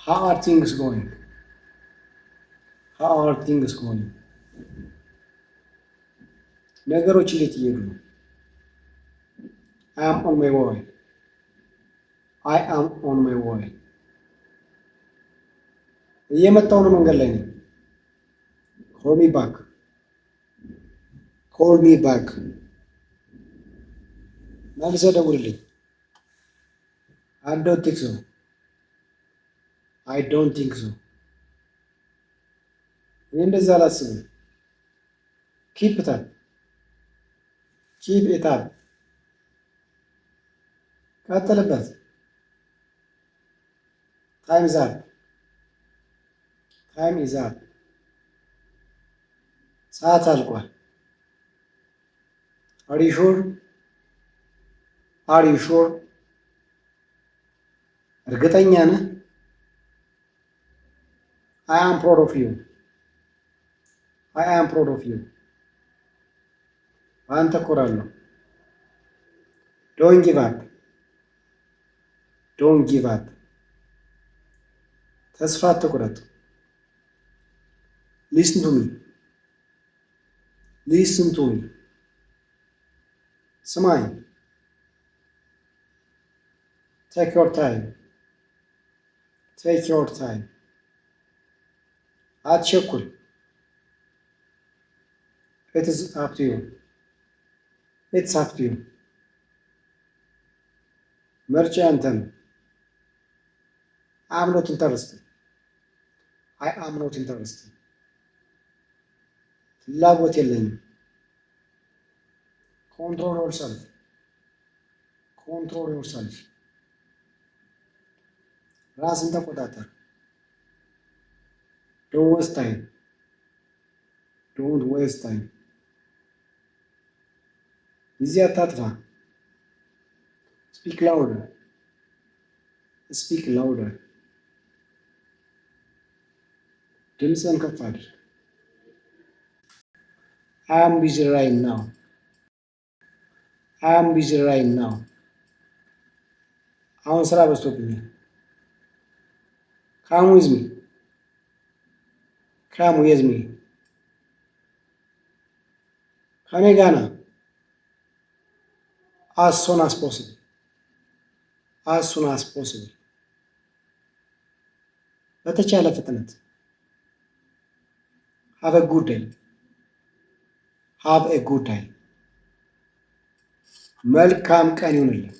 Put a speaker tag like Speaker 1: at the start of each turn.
Speaker 1: How are things going? How are things going? ነገሮች እንዴት እየሄዱ ነው? I am on my way. I am on my way. እየመጣሁ ነው፣ መንገድ ላይ ነኝ። Call me back. Call me back. መልሰህ ደውልልኝ። I don't think so. I don't think so. እኔ እንደዛ አላስብም። Keep it up. Keep it up. ቀጥልበት። Time is up. Time is up. ሰዓት አልቋል። Are you sure? Are you sure? እርግጠኛ ነህ? I am proud of you. I am proud of you. አንተ እኮራለሁ። Don't give up. Don't give up. ተስፋ አትቁረጥ። Listen to me. Listen to me. ስማኝ። Take your time. Take your time. አትቸኩል። It is up to you. It's up to you. ምርጫ ያንተ ነው። I am not interested. I am not interested. ፍላጎት የለኝም። Control yourself. Control yourself. ራስን ተቆጣጠር። Don't waste time. Don't waste time. ጊዜ አታጥፋ። Speak louder. Speak louder. ድምፅህን ከፍ አድርግ። I am busy right now. I am busy right now. አሁን ስራ በዝቶብኛል። Come with me. Come with me. ከኔ ጋር ና። As soon as possible. As soon as possible. በተቻለ ፍጥነት። Have a good day. Have a good day. መልካም ቀን ይሁንልህ።